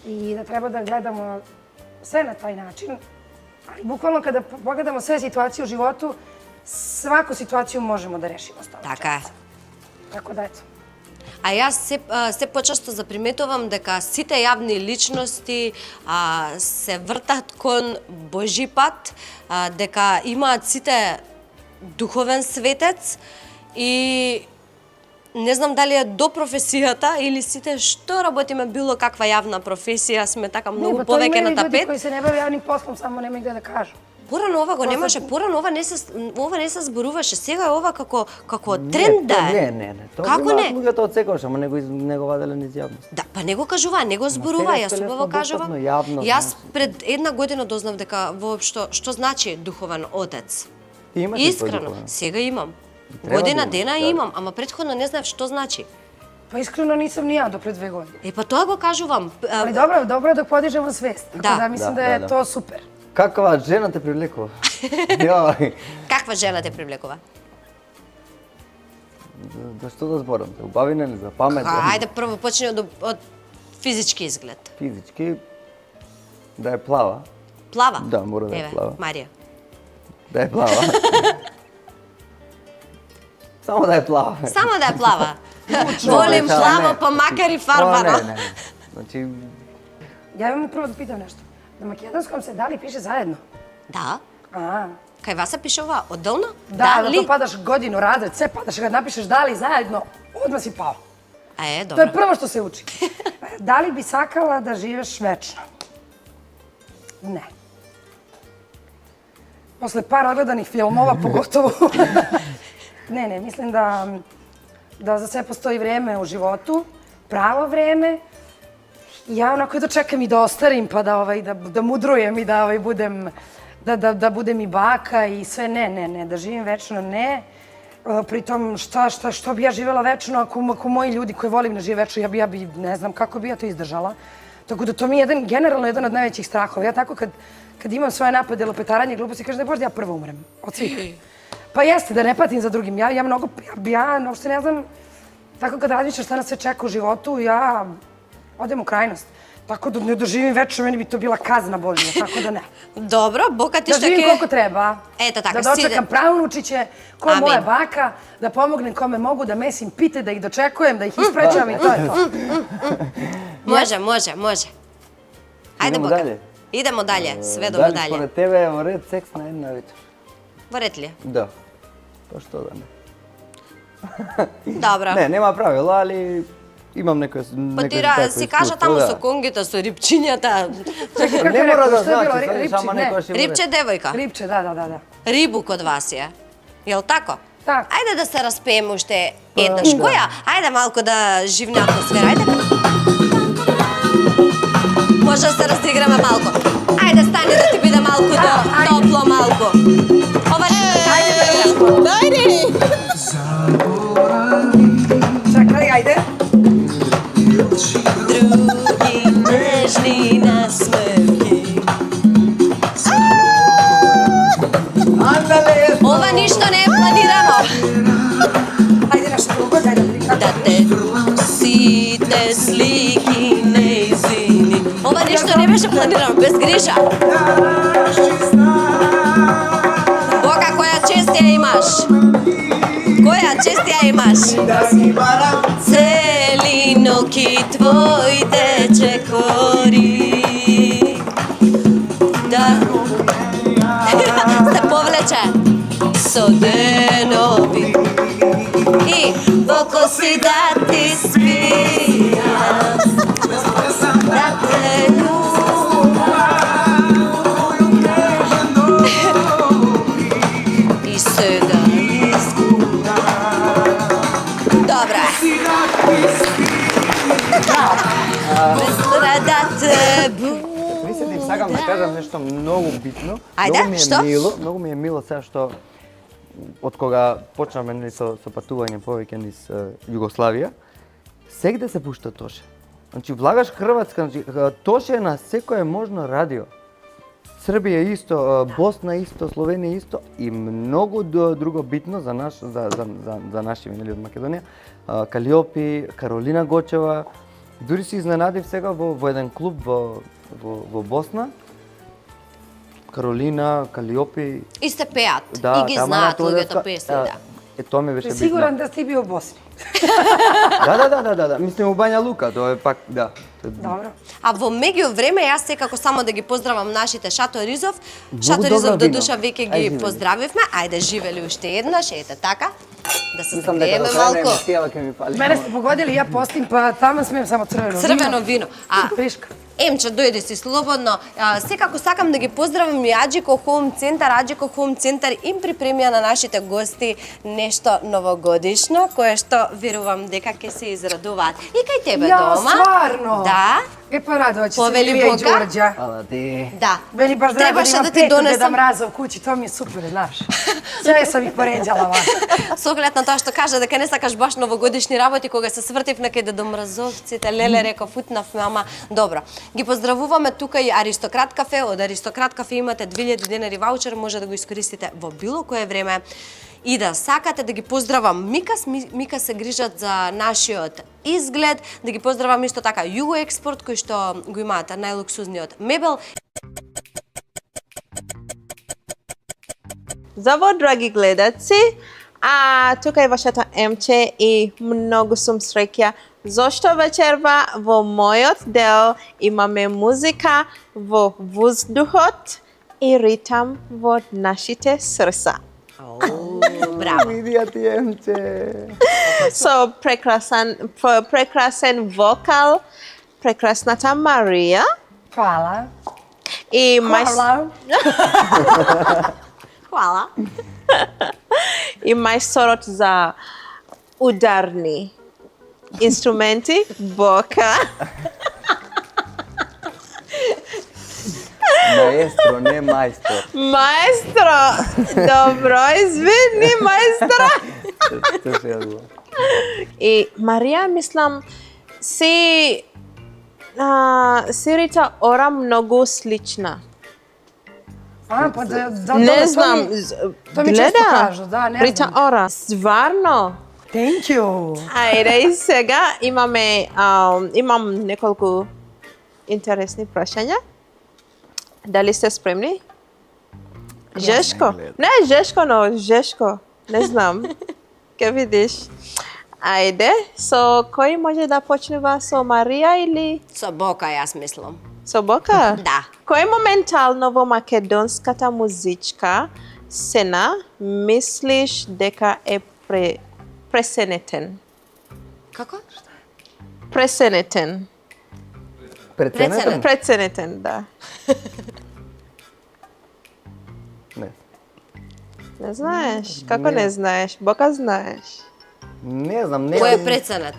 I da treba da gledamo sve na taj način, ali bukvalno kada pogledamo sve situacije u životu, svaku situaciju možemo da rešimo s toga. Така е. Tako da eto. А јас се почесто заприметувам дека сите јавни личности се вртат кон Божи пат, дека имаат сите духовен светец и не знам дали е до професијата или сите што работиме било каква јавна професија сме така многу повеќе на Ima ljudi тапет. koji se ne bave javnim poslom, samo nemaju gde da kažu. Порано ова го немаше, порано ова не се зборуваше. Сега е ова како тренд да е. Не. Како не? Луѓето од секојаш, ама не го ваделе низ јавност. Да, па не го кажува, не го зборува, сега јас е убаво кажувам. достапно, јавно, Јас значи. пред 1 година дознав дека воопшто што значи духовен отец. Ти имаш ли Искрено, духовен? сега имам. Треба Година да имаш, дена да. имам, ама претходно не знаев што значи. Па искрено nisam ni ja do pre 2 godine. Па тоа го кажувам. Ali dobro je da podižemo svest. Tako Da. da mislim da je to super. Каква жена те привлекува? Јој. Каква жена те привлекува? За што да зборам? За убавина или за памет? Ајде прво почни од физички изглед. Физички да е плава. Плава? Да, мора да е Еве, плава. Марија. Да е плава. Само да е плава. Само да е плава. Волим плаво, па макар и фарбано. Не. Значи, Ja imam prvo da pitam nešto. Na makedonskom se da li piše zajedno? Да. A, Кај вас се пишува одделно? da ли? to padaš godinu, razred, sve padaš, kad napišeš da li zajedno, odmah si pao. А е, To добро. je prvo što se uči. Da li bi sakala da živeš večno? Ne. Posle par odgledanih filmova, pogotovo. Ne, mislim da za sve postoji vreme u životu, pravo vreme. Ja onako da čekam i da ostarim, pa da mudrujem i da budem, da budem i baka i sve. Ne, da živim večno, ne. Pritom, što bi ja živjela večno ako moji ljudi koji volim ne žive večno, ja bi, ne znam kako bi ja to izdržala. Tako da to mi je generalno jedan od najvećih strahova. Ja tako kad imam svoje napade, lopetaranje, gluposti, kažem da je možda ja prvo umrem. Od svih. Pa jeste, da ne patim za drugim. Ja uopšte ne znam, tako kad razmišljam šta nas sve čeka u životu, ja odem u krajnost. Tako da ne doživim večno, meni bi to bila kazna Božja, tako da ne. Dobro, Boga ti Da што živim ке... koliko treba, Ето така, da dočekam pravnučiće, ko Amin. moja baka, da pomognem kome mogu, da mesim pite, da ih dočekujem, da ih isprečam i to je to. Може. Ајде, Идемо Бока. дале. Идемо дале, сведомо дали дале. според тебе е во ред секс на една вечер? Во ред ли? Да. Па што да не? Добро. Не, нема правила, али имам некој Па ти си кажа таму со конгите, со рипчињата. Не мора да Što je bilo? значи, Ripči, само ne. некој ќе Рипче девојка. Ripče, da. Рибу код вас е. Јел тако? Tako. Ајде да се распееме уште еднаш. Која? Ајде малку да живне атмосфера. Ајде. Може да се разиграме малку. Ајде стани да ти биде малку топло малку. Ова Ajde! Čekaj, ajde. Други нежни насмевки. Ова ништо не е планирано. Ajde nešto drugo, ajde. Да те сите слики неизини. Ова ништо не беше планирано, без гриша. Бога, која чест ја имаш? Која чест ја имаш? Цели ноки твоите чекори. Да се повлече со денови и во коси да ти спијам, да те и се да изгубам. Добра. Без да те Мислам, сакам да кажам нешто многу битно. Ајде, што? Многу ми е мило сега што од кога почнаме нели со патување повеќе низ Југославија, сегде се пушта Тоше. Значи влагаш Хрватска, значи Тоше е на секое можно радио. Србија исто, Босна исто, Словенија исто и многу друго битно за наш за наши нели од Македонија. Калиопи, Каролина Гочева. Дури се изненадив сега во еден клуб во Босна. Каролина, Калиопи. И се пеат, Да, и ги тама знаат на луѓето песни, да. Тоа ми беше битно. Siguran da si bio u Bosni. Да. Мислим у Бања Лука, тоа е пак, да. Dobro. А во меѓувреме јас секако само да ги поздравам нашите Шато Ризов. Многу Шато добро Ризов до вино. душа веќе Ајде, ги живели. поздравивме. Ајде живели уште еднаш, ете така. Да се Мислам дека загрееме до крај на малку. емисијава ќе ми фали. Mene ste pogodili, ja postim, pa tamo smijem samo crveno. Црвено вино. А Friška. Емче, дојди си слободно. Секако сакам да ги поздравам и Аџико Хоум Центар. Аџико Хоум Центар им припремија на нашите гости нешто новогодишно, кое што верувам дека ќе се израдуваат. И кај тебе Ја, дома. стварно? Да. па радovat će se Повели Илија и Бока? Đorđa. Ала ти. Да. Meni baš drago da Требаше imam да ти 5 Deda донесам Mraza u kući, to mi je super, znaš. Sve sam ih poređala vas. со оглед на тоа што кажа дека не сакаш баш новогодишни работи, кога се свртив на кај домразовците, леле реков, утнав ама добро. Ги поздравуваме тука и Аристократ кафе. Од Аристократ кафе имате 2000 денари ваучер, може да го искористите во било кое време. И да сакате да ги поздравам Микас се грижат за нашиот изглед, да ги поздравам исто така Југо Експорт кој што го имаат најлуксузниот мебел. Завод, драги гледаци, тука е вашата Емче и многу сум среќа зашто вечерва во мојот дел имаме музика во воздухот и ритам во нашите срца. Браво. Видија ти Емче. Со прекрасен вокал, прекрасната Марија Hvala. и Hvala. Хвала. и мајсторот за ударни инструменти, Бока. Маестро, не мајстор. Маестро! Добро, извини, маестро! Што се јадува? И Марија, мислам, си Рита Ора многу слична. A, pa da, Не знам, to mi često kažu, da, ne Рита znam. Ора, стварно. Thank you. Ајде, и сега имам неколку интересни прашања. Дали сте спремни? Жешко? Не, жешко, но жешко. Не знам. Ке видиш. Ајде, со кој може да почнува, со Марија или Со Бока, јас мислам. со Бока? Да. Кој моментално во македонската музичка сцена мислиш дека е пресенетен? Како? Пресенетен. Преценетен? Пресенетен, да. Не. Не знаеш? Како не знаеш? Бока знаеш. Не знам, Кој е преценет?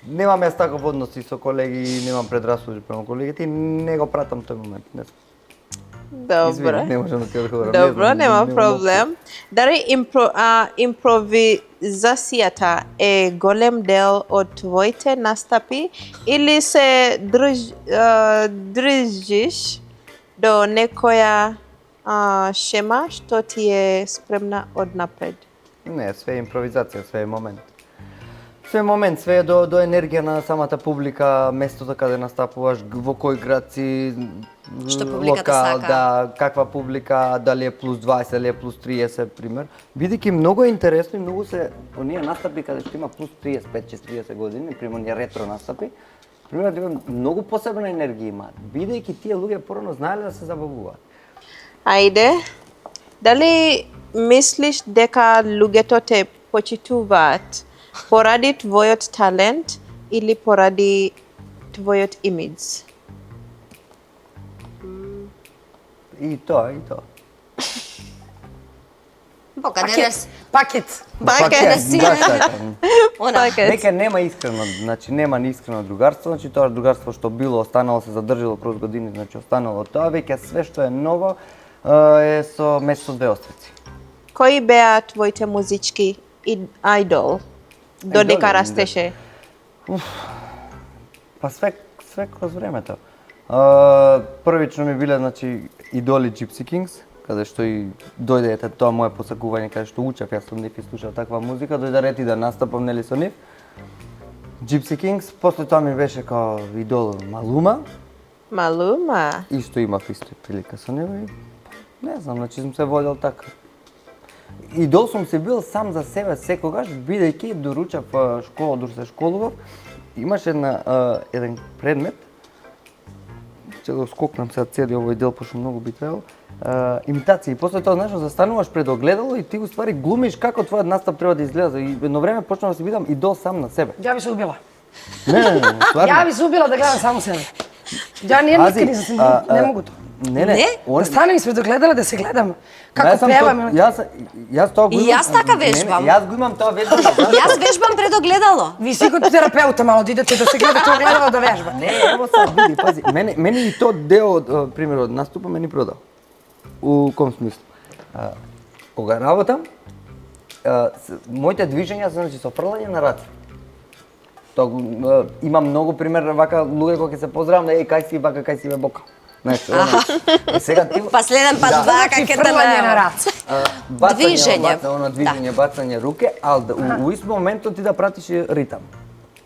Немам јас таков однос и со колеги, немам предрасуди према колегите и не го пратам тој момент. Не знам. Добро. Извини, не можам да ти одговорам. Добро, нема проблем. Дали импровизацијата е голем дел од твоите настапи или се држиш до некоја шема што ти е спремна од напред? Не, све е импровизација, све е момент. Све е момент, све е до енергија на самата публика, местото каде настапуваш, во кој град си, Што публиката локал, сака. да, каква публика, дали е плюс 20, дали е плюс 30, пример. Бидејќи многу е интересно и многу се оние настапи каде што има плюс 35-40 години, пример оние ретро настапи, пример многу посебна енергија имаат, бидејќи тие луѓе порано знаеле да се забавуваат. Ајде, дали мислиш дека луѓето те почитуваат поради твојот талент или поради твојот имидж? И тоа, и тоа. Бока, денес... Paket. Денес си... Баш така. Она. Дека нема искрено, значи нема ни искрено другарство, значи тоа другарство што било останало се задржило кроз години, значи останало тоа, веќе све што е ново е со место две острици. Кои беа твоите музички ајдол додека Ајдоли, растеше? Па све кроз времето. Првично ми биле значи идоли Gypsy Kings, каде што и дојде тоа мое посакување, каде што учев јас со нив и слушав таква музика, дојде ред и да настапам нели со нив. Gypsy Kings, после тоа ми беше као идол Малума. Малума. Исто имав исто прилика со него и не знам, значи сум се водел така. Идол сум се бил сам за себе секогаш, бидејќи доручав школа, дур се школував, имаше еден предмет, ќе го скокнам сега цели овој дел, пошто многу би требало, имитација. И после тоа, знаеш, застануваш пред огледало и ти у ствари глумиш како твојот настап треба да изгледа. И едно време почнав да се бидам идол сам на себе. Ja bi se ubila. Не, стварно. Ja bi se ubila da gledam samo sebe. Ja nikad nisam, ne mogu to. Не? Da stanem ispred ogledala da se gledam kako Јас сам pevam. Јас тоа го И имам. јас така вежбам. Јас го имам тоа вежбам. Јас вежбам пред огледало. Vi svi kod terapeuta malo da idete da se gledate u ogledalo da vežbate. Не, ево сад, види, пази. Мене и тоа дел од пример од наступа мене продал. У ком смислу? Кога работам, моите движења се значи со фрлање на раце. Има многу пример вака луѓе кога ќе се поздравам, еј кај си вака, кај си бе бока. Знаеш, сега ти Па следен пат вака Znači, ке frlanje na race. Движење. Движење, бацање руке, ал у ист моментот ти да пратиш ритам.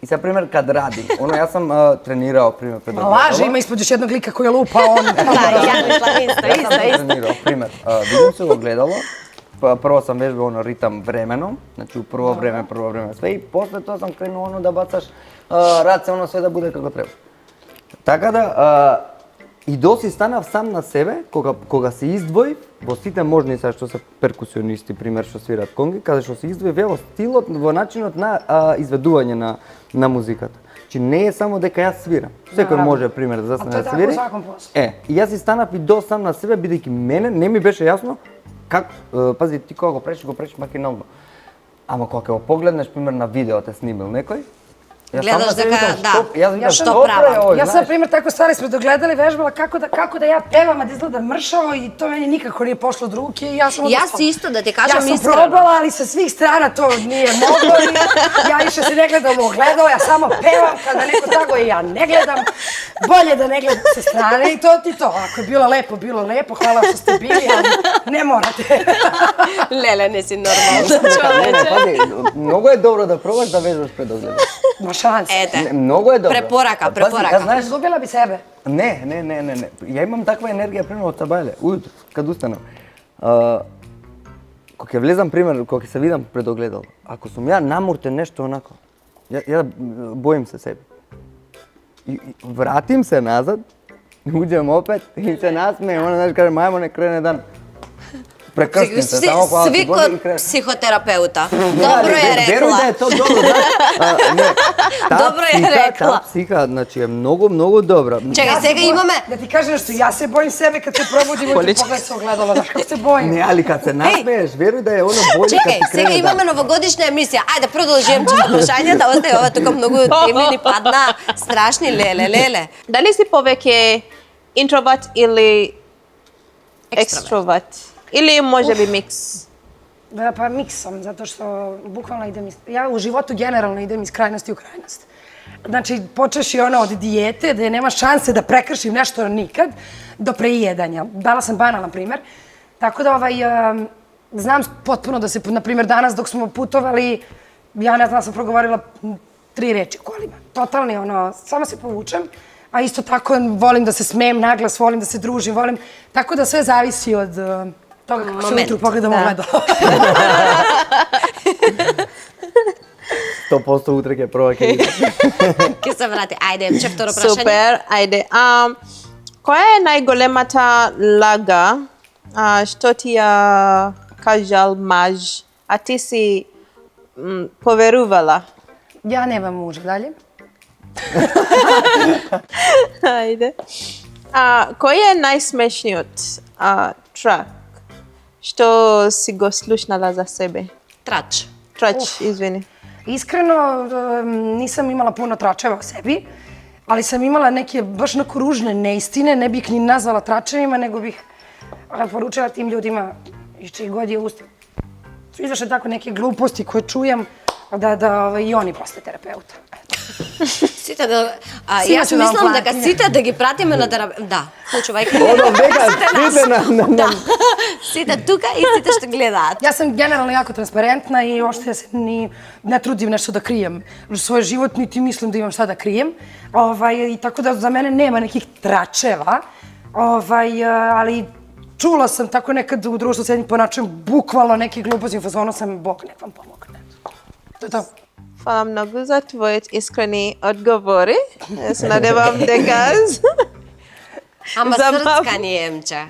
И сега пример кад радим, јас сам тренирao пример пред Laže, ima ispod još jednog lika koji je lupa, on... Да, ја мислам исто. тренирao, пример, видим се го гледало, прво сам вежбал на ритам времено, значи прво време све и после тоа сам кренуо да бацаш раце, све да буде како треба. Така да, и доси станав сам на себе, кога се издвоив, во сите можни сега што се перкусионисти, пример, што свират конги, каде што се издвоив во стилот, во начинот на изведување на музиката. Значи не е само дека јас свирам. Секој може, пример, да застане да свири. И јас и станав и до сам на себе, бидејќи мене не ми беше јасно как, пази, ти кога го правиш макинално. Ама кога ќе го погледнеш, пример, на видео те снимил некој, Гледаш дека, да, што правам. Ja sam, na primjer, tako stara ispred ogledala i vežbala kako da ja pevam, a da izgleda mršavo i to meni nikako nije pošlo od ruke i ja sam Јас исто да ти кажам Ja sam искрено. probala, ali sa svih strana to nije moglo i ja više se ne gledam u ogledalo, ja samo pevam, kada neko tako i ja ne gledam. Bolje da ne gledam sa strane i to ti to. Ako je bilo lepo, hvala što ste bili, ali ne morate. Леле, не си нормална Не, човече. пази, многу е добро да пробаш да вежбаш пред огледало. Ma šanse. Ете, Многу е добро. Препорака, Пази, препорака. знаеш, Izgubila bi sebe. Не. Ја имам таква енергија, пример, од сабајле, ујутро, кад устанам. Кога ќе влезам, пример, кога ќе се видам пред огледало, ако сум ја намуртен нешто онако, ја боим се себе. И вратим се назад, уđem опет и се насмеем, знаеш, каже, мајмо не крене дан. Прекрстим се, само хвала ти Сви Боже и код крене. психотерапeuta. Добро е Веруј да рекла. е то добро, знаеш. Добро е рекла. Таа психа, значи е многу добра. Чекај, сега имаме... Da ti kažem nešto, ja se bojim sebe kad se probudim i pogled se ogledalo, znaš kako se bojim. Не, али кад се насмееш, веруј да е оно боље кад Чекај, ти сега крене имаме новогодишна емисија. Ајде, продолжим чисто прашањата, остај ова тука многу темни ни падна, страшни леле. Дали си повеќе интроват или екстроват? Или може би микс? Pa miks sam, zato što bukvalno idem ja u životu generalno idem iz krajnosti u krajnost. Znači, počeš i ono od dijete, da nema šanse da prekršim nešto nikad, do prejedanja. Dala sam banalan primer. Tako da, znam potpuno da se, na primjer, danas dok smo putovali, ja ne znam, sam progovorila 3 reči kolima. Totalni, samo se povučem, a isto tako volim da se smejem naglas, volim da se družim, volim... Tako da sve zavisi od toga kako se ujutru pogledam u ogledalo. 100% утре ќе проба ќе видиш. Ке се врати. Ајде, че второ прашање. Супер, ајде. Која е најголемата лага што ти ја кажал маж, а ти си поверувала? Ja nemam muža, dalje. Ајде. Кој е најсмешниот трак што си го слушнала за себе? Трач. Трач, извини. Iskreno, nisam imala puno tračeva o sebi, ali sam imala neke baš onako ružne neistine, ne bih ih ni nazvala tračevima, nego bih poručila tim ljudima iz čih god je usta. Su izašle tako neke gluposti koje čujem, da i oni posle terapeuta. Сите да... Сите Јас ќе да мислам вам дека платиме. сите да ги пратиме на терапевта. Да, случувај. Оно вега, сите на... Да. Сите тука и сите што гледаат. Ja sam generalno jako transparentna i uopšte se ne trudim nešto da krijem. Svoj život niti mislim da imam šta da krijem. I tako da za mene nema nekih tračeva. Ali čula sam tako nekad u društvu sedim ponačujem bukvalno neke gluposti u fazonu sam Bog nek vam pomogne. To je to. Фала многу за твојот искрени одговори. Се надевам дека... Ама Забавно. срцка ни емче.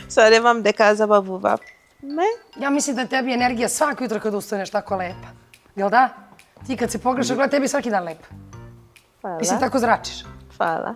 Се надевам дека забавува ме. Ja mislim da je tebi energija svako jutro kad ustaneš tako lepa. Jel da? Ti kad se pogledaš, gleda tebi svaki dan lep. Фала. Mislim, tako zračiš. Фала.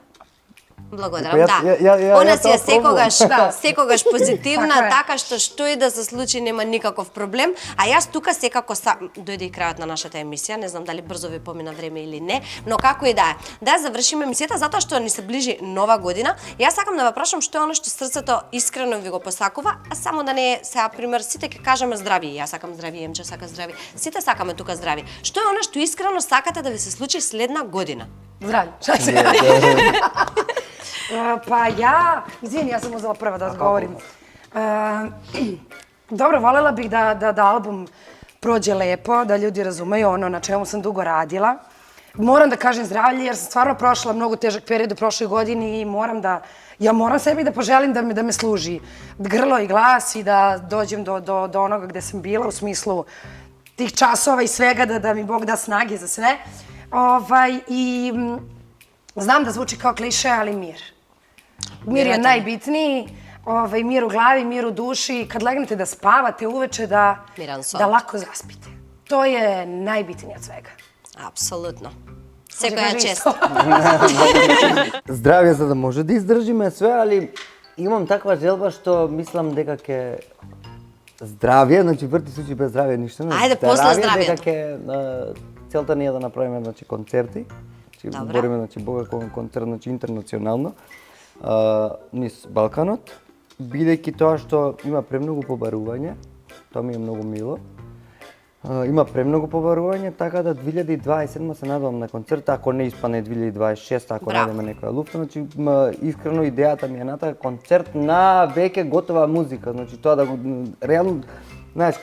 Благодарам, Ја- да. Она си е тоа пробувам. секогаш позитивна, Така е. така што и да се случи нема никаков проблем. А јас тука секако дојде и крајот на нашата емисија, не знам дали брзо ви помина време или не, но како и да е. Да завршиме емисијата затоа што ни се ближи нова година. Јас сакам да ве прашам што е оно што срцето искрено ви го посакува, а само да не е сега пример сите ќе кажеме здрави. Јас сакам здрави, Емче сака здрави. Сите сакаме тука здрави. Што е оно што искрено сакате да ви се случи следна година? Здрави. Па извини, јас сум узела прва да одговорим. Добро, волела бих да албум проđe лепо, да ljudi разумеju ono na čemu sam dugo radila. Moram da kažem zdravlje jer sam stvarno prošla mnogo težak period u prošloj godini i moram sebi da poželim da me služi grlo i glas i da dođem do onoga gde sam bila u smislu tih časova i svega da mi Bog da snage za sve. I znam da zvuči kao kliše, ali mir. Mir je najbitniji, mir u glavi, mir u duši. Kad legnete da spavate uveče da lako zaspite. To je najbitnije od svega. Апсолутно. Секоја чест. Здравје за да може да издржиме све, али имам таква желба што мислам дека ќе здравје, значи врти случај без здравје ништо не. Ајде после здравјето. Дека ќе целта ни е да направиме значи концерти. Значи бориме значи богат концерт значи интернационално низ Балканот, бидејќи тоа што има премногу побарување, тоа ми е многу мило. Има премногу побарување, така да 2027 се надевам на концерт, ако не испане 2026, ако најдеме некоја луфта, значи искрено идејата ми е на концерт на веќе готова музика, значи тоа да го реално, знаеш,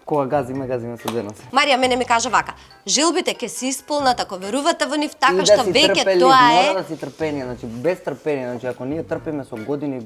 кога газиме со денос. Марија мене ми кажа вака, желбите ќе се исполнат ако верувате во нив така што веќе тоа е. Мора да си трпение, значи без трпение, значи ако ние трпиме со години,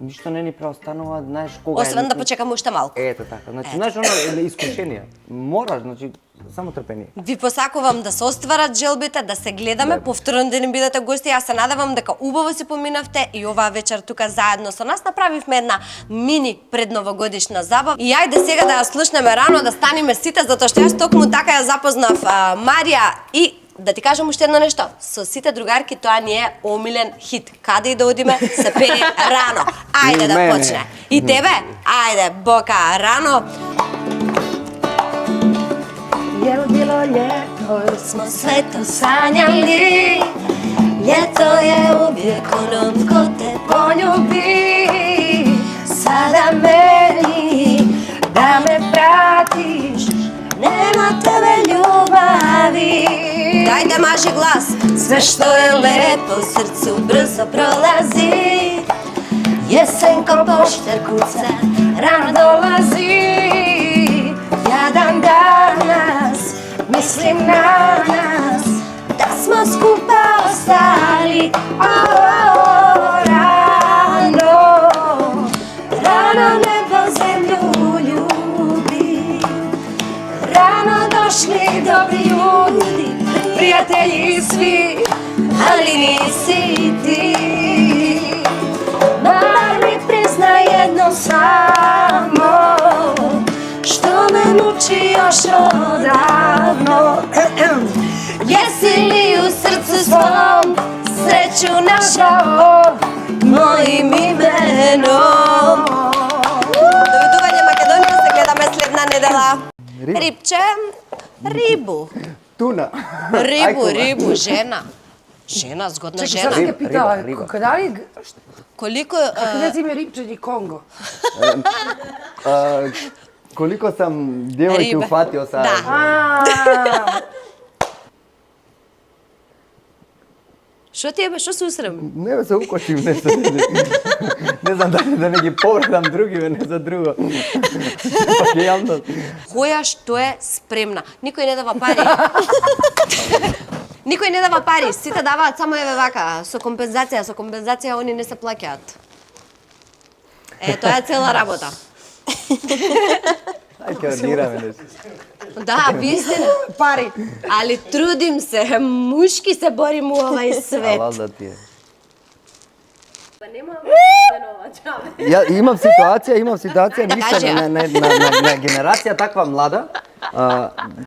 ништо не ни преостанува, знаеш кога освен да почекаме уште малку. Ето така. Значи знаеш оно е искушение. Мораш, значи само трпение. Ви посакувам да се остварат желбите, да се гледаме, повторно да ни бидете гости. Јас се надевам дека убаво си поминавте и оваа вечер тука заедно со нас направивме една мини предновогодишна забава. И ајде сега да ја слушнеме рано, да станеме сите, затоа што јас токму така ја запознав Марија и да ти кажам уште едно нешто, со сите другарки тоа ни е омилен хит. Каде и да одиме, се пее рано. Ајде да почне. И тебе? Ајде, Бока, рано. Jel bilo ljeto, Smo sve to sanjali, ljeto je uvijek onom tko te poljubi. sada meni da me pratiš, nema tebe ljubavi. Dajte maži glas. Sve što je lepo u srcu brzo prolazi. Jesen ko pošter kuca, rano dolazi. Jadan danas, mislim na nas, da smo skupa ostali. Rano nebo zemlju ljubi. Rano došli dobri ljudi, prijatelji svi, ali nisi ti. Bar mi priznaj jedno samo, što me muči još odavno. Jesi li u srcu svom sreću našao mojim imenom? Довидување Македонија, се гледаме следна недела. Рибче, рибу. Туна. Рибу, жена. Жена, згодна Čekaj, жена. sad sam ga pitala, Riba. da li, Колико kako ne ime Ripčan i Kongo? Колико сам девојки Риба. ufатио са. Да. Што ти е бе, што се усрем? Не бе се укочим нешто. Не знам да не ги повредам други, бе, не за друго. Пак е јавно. Која што е спремна. Никој не дава пари. Никој не дава пари, сите даваат само еве вака, со компензација они не се плаќаат. Тоа е цела работа. Ај ќе ордираме нешто. Да, вистина. Pari. Али трудим се, мушки се борим у овај свет. Алал да ти е. Ја имам ситуација, ништо кажи ја. на генерација таква млада.